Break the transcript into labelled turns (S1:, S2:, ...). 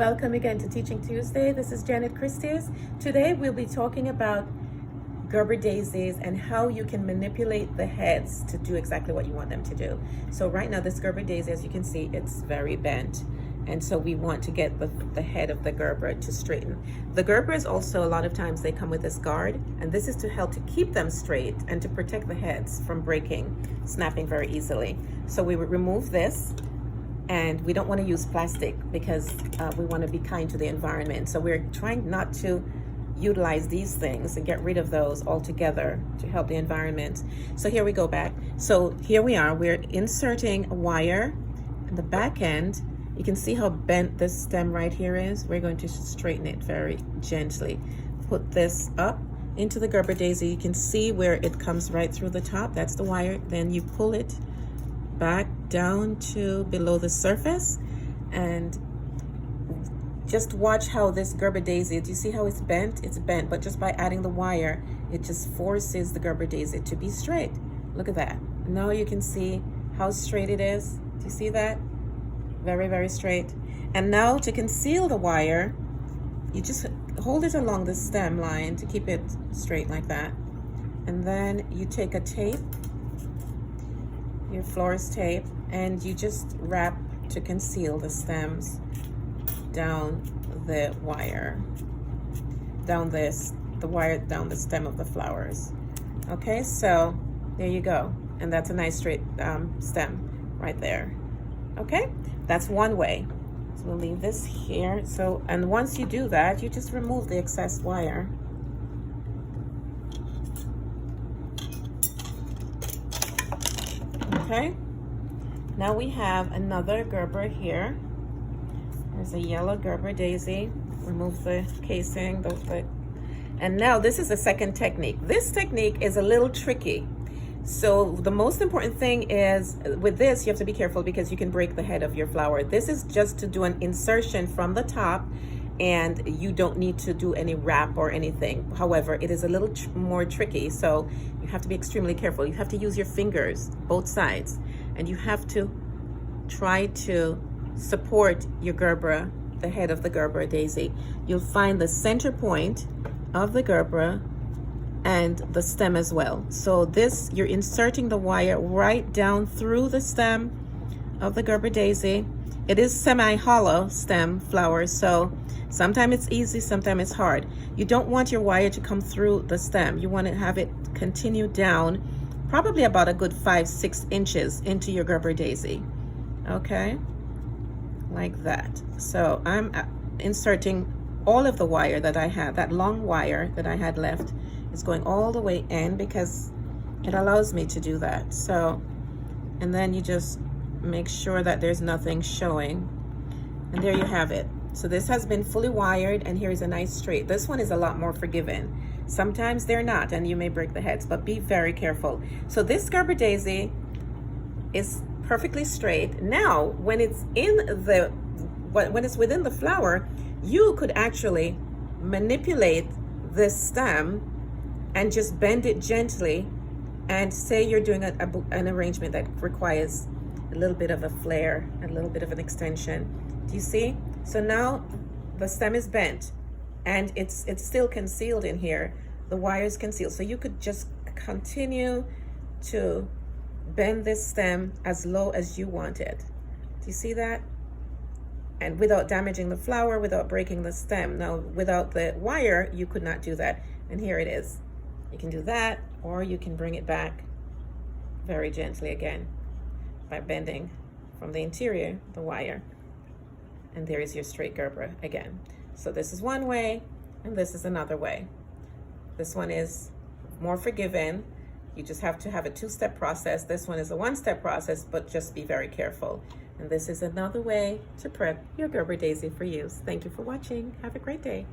S1: Welcome again to Teaching Tuesday. This is Janet Christies. Today we'll be talking about Gerber daisies and how you can manipulate the heads to do exactly what you want them to do. So right now this Gerber daisy, as you can see, it's very bent. And so we want to get the head of the Gerber to straighten. The Gerbers also, a lot of times they come with this guard, and this is to help to keep them straight and to protect the heads from breaking, snapping very easily. So we would remove this. And we don't want to use plastic because we want to be kind to the environment. So we're trying not to utilize these things and get rid of those altogether to help the environment. So here we go back. So here we are, we're inserting a wire in the back end. You can see how bent this stem right here is. We're going to straighten it very gently. Put this up into the Gerber daisy. You can see where it comes right through the top. That's the wire. Then you pull it back down to below the surface and just watch how this Gerber daisy, do you see how it's bent? It's bent, but just by adding the wire, it just forces the Gerber daisy to be straight. Look at that. Now you can see how straight it is. Do you see that? Very, very straight. And now to conceal the wire, you just hold it along the stem line to keep it straight like that. And then you take a tape, your florist tape, and you just wrap to conceal the stems down the wire, down the wire down the stem of the flowers. Okay, so there you go, and that's a nice straight stem right there. Okay, that's one way. So we'll leave this here. So, and once you do that, you just remove the excess wire. Okay, now we have another Gerber here. There's a yellow Gerber daisy. Remove the casing, and now this is the second technique. This technique is a little tricky. So the most important thing is with this, you have to be careful because you can break the head of your flower. This is just to do an insertion from the top, and you don't need to do any wrap or anything. However, it is a little more tricky, so you have to be extremely careful. You have to use your fingers, both sides, and you have to try to support your Gerber, the head of the Gerber daisy. You'll find the center point of the Gerber and the stem as well. So this, you're inserting the wire right down through the stem of the Gerber daisy. It is semi-hollow stem flower, so sometimes it's easy, sometimes it's hard. You don't want your wire to come through the stem. You want to have it continue down probably about a good 5-6 inches into your Gerber daisy. Okay, like that. So I'm inserting all of the wire that I had, that long wire that I had left is going all the way in because it allows me to do that. So, and then you just make sure that there's nothing showing, and there you have it. So this has been fully wired, and here's a nice straight. This one is a lot more forgiving. Sometimes they're not, and you may break the heads, but be very careful. So this Gerber daisy is perfectly straight. Now when it's within the flower, you could actually manipulate this stem and just bend it gently, and say you're doing an arrangement that requires a little bit of a flare, a little bit of an extension. Do you see? So now the stem is bent and it's still concealed in here. The wire is concealed. So you could just continue to bend this stem as low as you want it. Do you see that? And without damaging the flower, without breaking the stem. Now, without the wire, you could not do that. And here it is. You can do that, or you can bring it back very gently again by bending from the interior, the wire. And there is your straight Gerber again. So this is one way, and this is another way. This one is more forgiving. You just have to have a 2-step process. This one is a 1-step process, but just be very careful. And this is another way to prep your Gerber daisy for use. Thank you for watching. Have a great day.